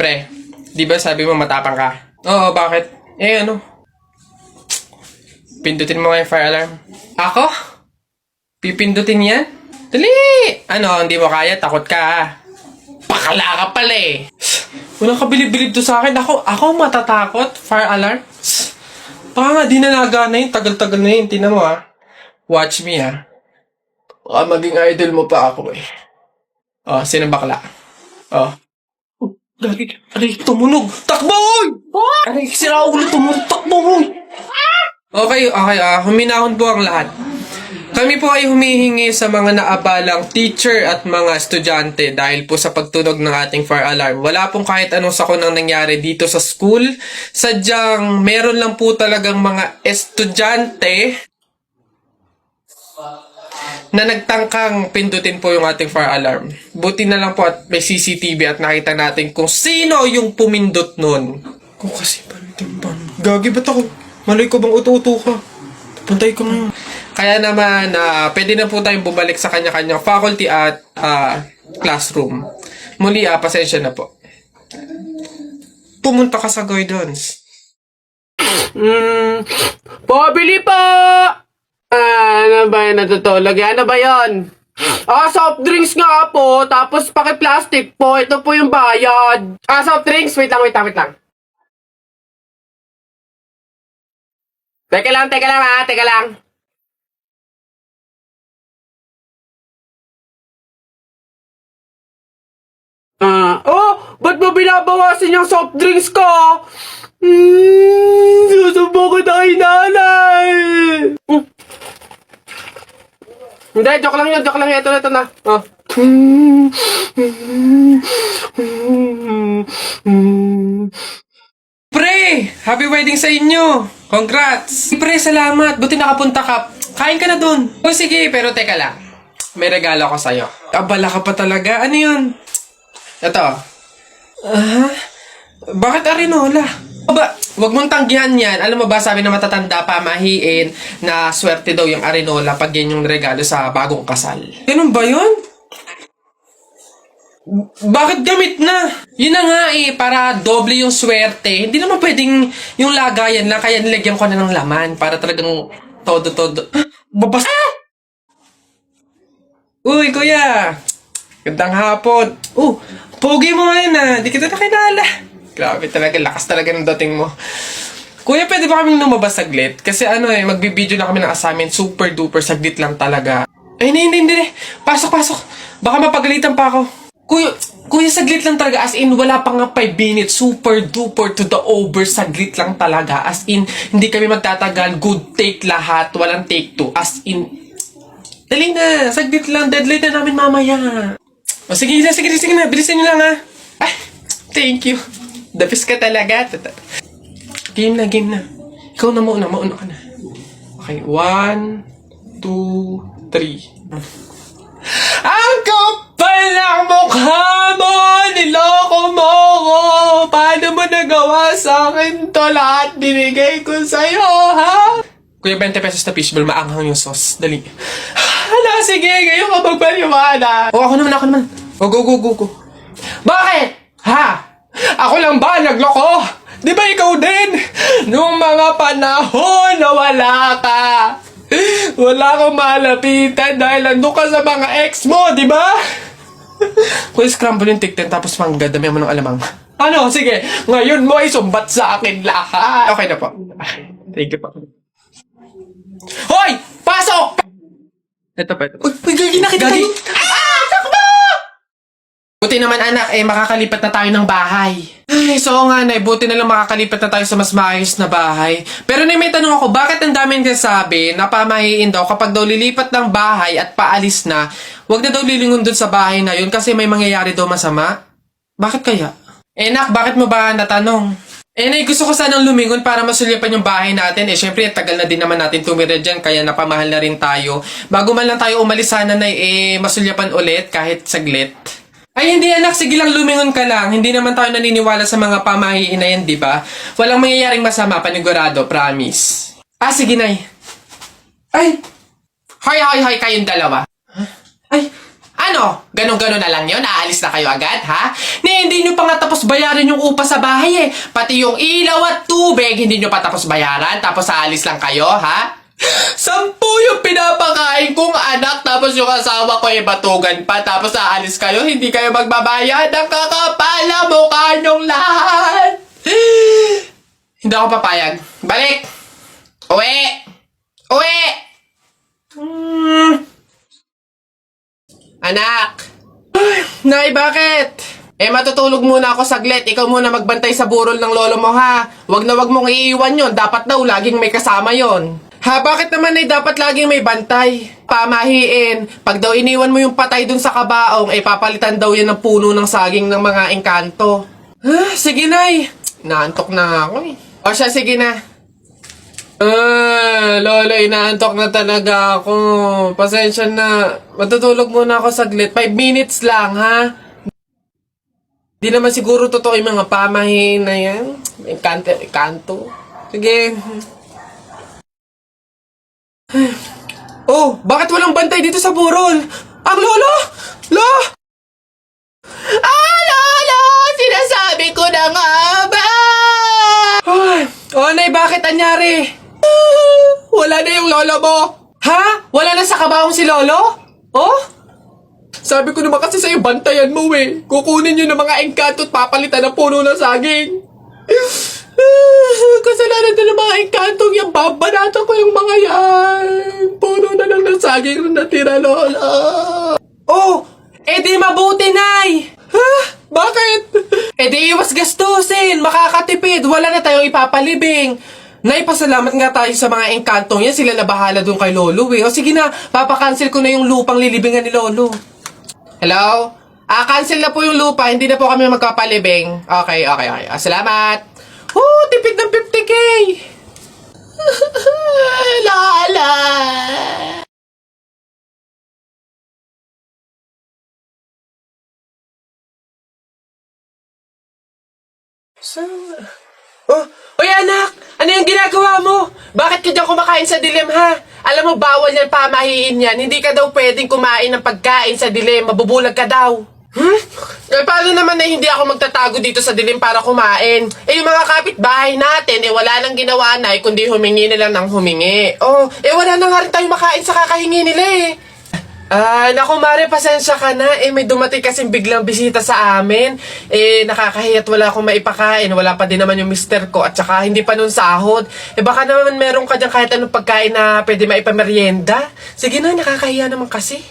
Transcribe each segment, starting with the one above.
pre. Di ba sabi mo matapang ka? Oo, bakit? Ano? Pindutin mo nga yung fire alarm. Ako? Pipindutin yan? Dali! Ano, hindi mo kaya? Takot ka. Pakala ka pala eh. Walang kabilib-bilib to sa akin. Ako matatakot? Fire alarm? Baka nga di nalaga na yun. Tagal-tagal na yun. Tingnan mo Watch me Baka maging idol mo pa ako eh. Sino bakla? Gagi. Aray, tumunog. Takbo, oy! Aray, sira ulo tumunog. Takbo, oy! Okay. Huminahon po ang lahat. Kami po ay humihingi sa mga naabalang teacher at mga estudyante dahil po sa pagtunog ng ating fire alarm. Wala pong kahit anong sakunang nangyari dito sa school. Sadyang meron lang po talagang mga estudyante na nagtangkang pindutin po yung ating fire alarm. Buti na lang po at may CCTV at nakita natin kung sino yung pumindot nun. Kung kasi pantimpan. Gagi, ba't ako? Malay ko bang uto-uto ka? Pantay ko ngayon. Kaya naman, pwede na po tayong bumalik sa kanya-kanyang faculty at classroom. Muli, pasensya na po. Pumunta ka sa guidance. Pabili po! Ano ba yun natutulog? Ano ba yun? Soft drinks nga po, tapos paki-plastic po. Ito po yung bayad. Soft drinks. Wait lang. Teka lang. Ba't mo binabawasan yung soft drinks ko? Susubo ko na kay nanay. Hindi, joke lang yun. Ito na. Pre! Happy wedding sa inyo! Congrats! Pre, salamat! Buti nakapunta ka. Kain ka na dun. Sige, pero teka lang. May regalo ko sa'yo. Abala ka pa talaga. Ano yun? Ito. Bakit arinola? Wag mong tanggihan yan. Alam mo ba, sabi na matatanda pa, mahiin, na swerte daw yung arinola pag yan yung regalo sa bagong kasal. Ganun ba yun? Bakit gamit na? Yun na nga para doble yung swerte. Hindi naman pwedeng yung lagayan lang, kaya nilagyan ko na ng laman para talagang todo. Babas... Uy, kuya! Gandang hapon. Pogi mo ngayon Di kita nakilala. Grabe talaga, lakas talaga ng dating mo. Kuya, pwede ba kaming lumabas saglit? Kasi magbibideo na kami ng assignment. Super duper, saglit lang talaga. Hindi. Pasok. Baka mapagalitan pa ako. Kuya, saglit lang talaga. As in, wala pa nga 5 minutes. Super duper to the over. Saglit lang talaga. As in, hindi kami magtatagal. Good take lahat. Walang take 2. As in, dali na. Saglit lang. Deadline na namin mamaya. Sige na. Bilisan nyo lang Ay, thank you. The best ka talaga. Game na. Ikaw na mauna ka na. Okay, 1, 2, 3. Ang kapal ng mukha mo! Niloko mo ko! Paano mo nagawa sa akin to? Lahat binigay ko sa'yo, ha? Kuya, 20 pesos na fishball, maanghang yung sauce. Dali. Sige, ngayon ka magpaliwanag. Ako naman. Go. Bakit? Ha? Ako lang ba nagloko? Di ba ikaw din? Nung mga panahon na wala ka. Wala akong malapitan dahil nandun ka sa mga ex mo, di ba? Kuya, scramble yung TikTok tapos dami mo ng alamang. Sige. Ngayon mo isumbat sa akin lahat. Okay na po. Thank you po. Hoy! Pasok! Ito pa. Uy, gagi na kita. Takbo! Buti naman anak, makakalipat na tayo ng bahay. Ay, so nga buti na lang makakalipat na tayo sa mas maayos na bahay. Pero may tanong ako, bakit ang daming kasabi na pamahiin daw kapag daw lilipat ng bahay at paalis na, wag na daw lilingon dun sa bahay na yun kasi may mangyayari daw masama? Bakit kaya? Nak, bakit mo ba natanong? Gusto ko sanang lumingon para masulyapan yung bahay natin. Syempre, tagal na din naman natin tumira dyan, kaya napamahal na rin tayo. Bago man lang tayo umalis sana masulyapan ulit kahit saglit. Ay, hindi anak, sige lang, lumingon ka lang. Hindi naman tayo naniniwala sa mga pamahiin na yan, di ba? Walang mangyayaring masama, panigurado, promise. Sige, Nay. Ay! Hoy, kayong dalawa. Ay, Ano? Ganon-ganon na lang yun? Aalis na kayo agad, ha? Hindi nyo pa nga tapos bayaran yung upa sa bahay eh. Pati yung ilaw at tubig, hindi nyo pa tapos bayaran, tapos aalis lang kayo, ha? 10 yung pinapakain kong anak, tapos yung asawa ko ay batugan pa, tapos aalis kayo, hindi kayo magbabayad. Ang kakapal na mukha nyong lahat. Hindi ako papayag. Balik! Uwi! Uwi! Anak! Nay, bakit? Matutulog muna ako saglit. Ikaw muna magbantay sa burol ng lolo mo, ha? Wag na wag mong iiwan yon. Dapat daw laging may kasama yon. Ha, bakit naman ay dapat laging may bantay? Pamahiin. Pag daw iniwan mo yung patay dun sa kabaong, papalitan daw yan ng puno ng saging ng mga engkanto. Sige, Nay. Naantok na ako eh. O siya, sige na. Lolo, inaantok na talaga ako. Pasensya na. Matutulog muna ako saglit. 5 minutes lang, ha? Di naman siguro totoo yung mga pamahiin na yan. Engkanto. Sige. Oh, bakit walang bantay dito sa burol? Ang lolo! Lolo! Sinasabi ko na nga ba? Nay, bakit anyari? Wala na yung lolo mo. Ha? Wala na sa kabaong si lolo? Oh? Sabi ko naman kasi sa'yo, bantayan mo eh. Kukunin nyo ng mga engkanto at papalitan ng puno ng saging. Kasalanan na ng mga engkantong yung babanatan ko yung mga yan. Puno na lang ng saging na natira, lola. Oh, di mabuti, Nay. Ha? Bakit? Di iwas gastusin, makakatipid, wala na tayong ipapalibing. Nay, pasalamat nga tayo sa mga engkantong yan, sila na bahala dun kay lolo eh. O sige na, papakancel ko na yung lupang lilibingan ni lolo. Hello? Cancel na po yung lupa, hindi na po kami magpapalibing. Okay. Salamat. Tipid ng 50K! Lala! Uy, anak! Ano yung ginagawa mo? Bakit ka dyan kumakain sa dilim, ha? Alam mo, bawal yan, pamahiin yan. Hindi ka daw pwedeng kumain ng pagkain sa dilim. Mabubulag ka daw. Paano naman na hindi ako magtatago dito sa dilim para kumain? Yung mga kapitbahay natin, wala nang ginawa na, kundi humingi nila ng humingi. Wala na nga rin tayong makain sa kakahingi nila eh. Naku Mare, pasensya ka na. May dumating kasing biglang bisita sa amin. Nakakahiya't wala akong maipakain. Wala pa din naman yung mister ko. At saka hindi pa nun sahod. Baka naman meron ka dyan kahit anong pagkain na pwede maipamerienda. Sige na, nakakahiya naman kasi.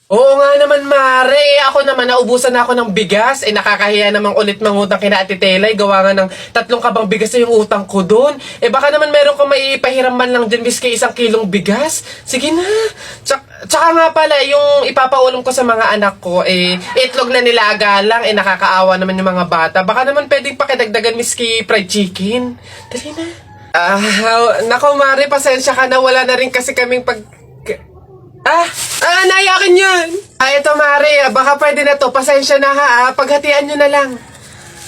Oo nga naman, Mare. Ako naman, naubusan na ako ng bigas. Nakakahiya namang ulit mangutang kina Ate Telay. Gawa nga ng 3 kabang bigas na yung utang ko doon. Baka naman meron kang maipahiram man lang dyan miski 1 kilong bigas. Sige na. Tsaka nga pala, yung ipapaulam ko sa mga anak ko, itlog na nilaga lang. Nakakaawa naman yung mga bata. Baka naman pwedeng pakidagdagan miski fried chicken. Dali na. Nako, Mare, pasensya ka na. Wala na rin kasi kaming nayakin yun. Ito Mare, baka pwede na to. Pasensya na ha, paghatian nyo na lang.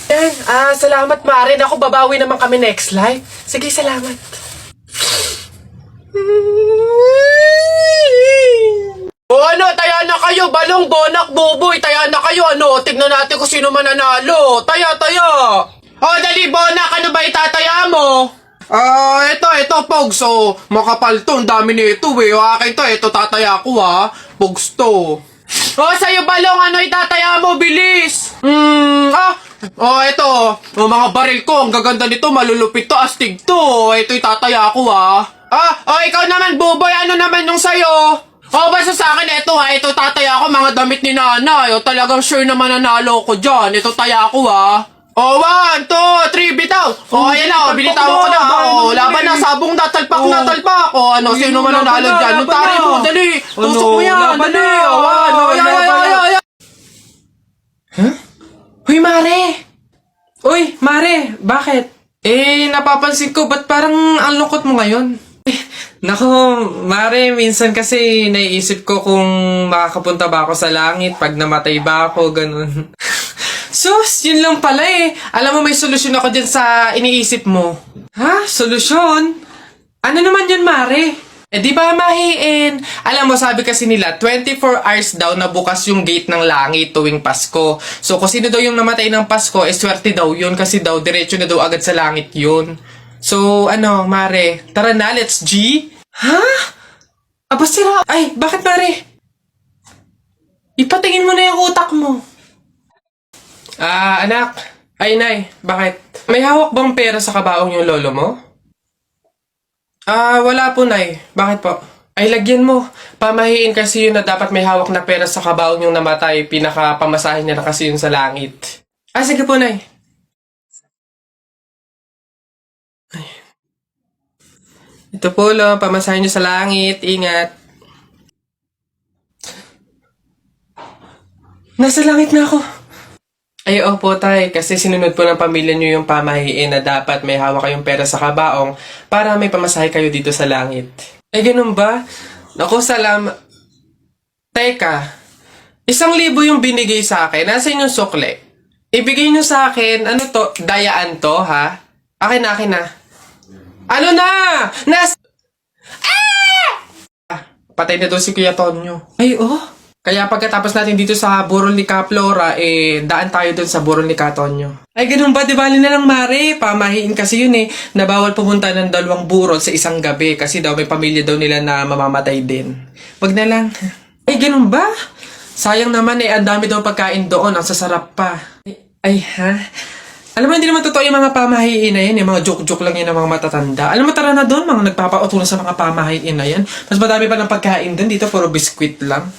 Yan, salamat Mare. Naku, babawi naman kami next live. Sige, salamat. Ano, taya na kayo. Balong, bonak, buboy. Taya na kayo, tignan natin kung sino mananalo. Taya. Dali, bonak, ano ba itataya mo? Ito, Pogs. Makapal to. Ang dami nito eh. Akin to, ito tataya ko ha. Pogs to. Sa'yo balong, ano itataya mo? Bilis! Ito. Mga baril ko. Ang gaganda nito. Malulupit to. Astig to. Ito itataya ko ha. Ikaw naman, Buboy. Ano naman yung sa'yo? Basta sa akin, ito ha. Ito tataya ko. Mga damit ni nanay. Talagang sure na mananalo ko dyan. Ito taya ko ha. 1, 2, 3, bitaw! Ayan na, binitawan ko na. Laban na, sabong natalpak. Sino man nanalo dyan? Nung tari mo, dali! Tusok mo yan, dali! Uy, Mare, bakit? Napapansin ko, ba't parang ang lungkot mo ngayon? Nako, Mare, minsan kasi naiisip ko kung makakapunta ba ako sa langit pag namatay ba ako, ganun. Sus, yun lang pala eh. Alam mo, may solusyon ako dyan sa iniisip mo. Ha? Solusyon? Ano naman yun, Mare? di ba mahiin? Alam mo, sabi kasi nila, 24 hours daw na bukas yung gate ng langit tuwing Pasko. So, kung sino daw yung namatay ng Pasko, swerte daw yun kasi daw, diretso na daw agad sa langit yun. So, Mare, tara na, let's G. Ha? Aba sira. Ay, bakit Mare? Ipatingin mo na yung utak mo. Anak. Ay, Nay, bakit? May hawak bang pera sa kabaong yung lolo mo? Wala po, Nay. Bakit po? Ay, lagyan mo. Pamahiin kasi yun na dapat may hawak na pera sa kabaong yung namatay. Pinaka-pamasahin niya na kasi yun sa langit. Sige po, Nay. Ay. Ito po, lo. Pamasahin niyo sa langit. Ingat. Nasa langit na ako. Ay, opo, tay. Kasi sinunod po ng pamilya niyo yung pamahiin na dapat may hawak kayong pera sa kabaong para may pamasahe kayo dito sa langit. Ay, ganun ba? Naku, Teka, 1,000 yung binigay sa akin. Nasa inyong sukle. Ibigay niyo sa akin, ano to? Dayaan to, ha? Akin na. Ano na? Patay na daw si Kuya Tonyo. Ay, Kaya pagkatapos natin dito sa burol ni Kaplora, daan tayo dun sa burol ni Katonyo. Ay, ganun ba? Di bali na lang, Mare. Pamahiin kasi yun na bawal pumunta ng 2 burol sa isang gabi kasi daw may pamilya daw nila na mamamatay din. Wag na lang. Ay, ganun ba? Sayang naman ang dami daw pagkain doon. Ang sasarap pa. Ay, ha? Alam mo, hindi naman totoo yung mga pamahiin na yan. Yung mga joke-joke lang yan ng mga matatanda. Alam mo, tara na doon. Mga nagpapautulan sa mga pamahiin na yan. Mas madami pa ng pagkain doon. Dito, puro biskwit lang.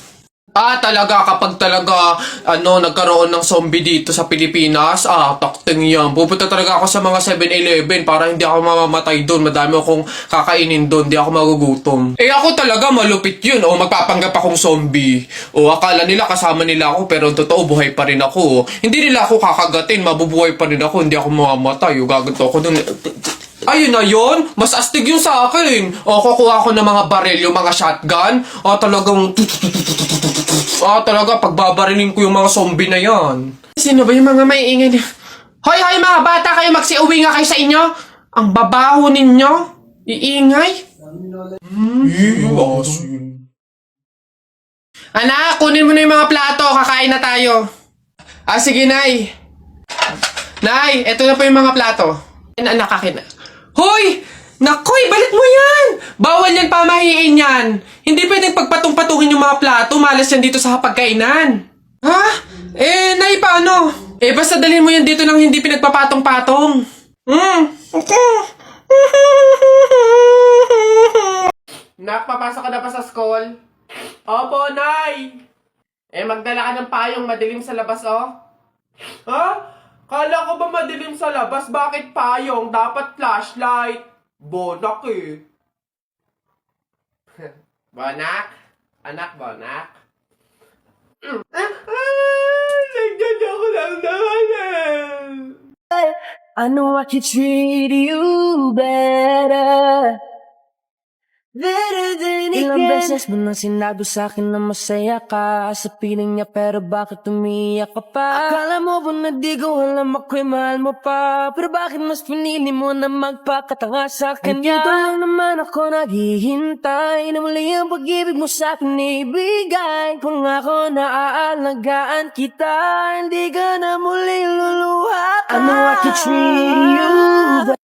Talaga, kapag talaga, nagkaroon ng zombie dito sa Pilipinas, takting yan. Pupunta talaga ako sa mga 7-Eleven para hindi ako mamamatay doon. Madami akong kakainin doon, hindi ako magugutom. Ako talaga, malupit yun. Magpapanggap akong zombie. Akala nila kasama nila ako, pero totoo, buhay pa rin ako. Hindi nila ako kakagatin, mabubuhay pa rin ako, hindi ako mamamatay. Gaganto ako doon. Ayun na yun, mas astig yun sa akin. Kukuha ko ng mga baril, yung mga shotgun. Talaga, pagbabarilin ko yung mga zombie na yan. Sino ba yung mga maiingay niya? Hoy, mga bata kayo, magsiuwi nga kayo sa inyo. Ang babaho ninyo. Iingay. Anak, kunin mo na yung mga plato. Kakain na tayo. Sige, Nay. Nay, eto na po yung mga plato. Anak, akin na. Hoy! Nakoy, balik mo yan! Bawal yan, pamahiin yan! Hindi pwedeng pagpatong-patungin yung mga plato, malas yan dito sa hapagkainan. Ha? Nay, paano? Basta dalhin mo yan dito nang hindi pinagpapatong-patong. Nak, papasok ka na pa sa school? Opo, Nay! Magdala ka ng payong madilim sa labas, Ha? Kala ko ba madilim sa labas? Bakit payong? Dapat flashlight. Bonak Bonak? Anak, Bonak? Nagdyan ako lang naman I know I could treat you better than Ilang beses mo nang sinabi sa'kin na masaya ka sa piling niya, pero bakit umiyak ka pa? Akala mo ba na di ko alam ako'y mahal mo pa? Pero bakit mas pinili mo na magpakatanga sa kanya? Dito lang naman ako naghihintay na muli ang pag-ibig mo sa'kin ibigay. Kung ako na aalagaan kita, hindi ka na muling luluha. I know I could treat you better.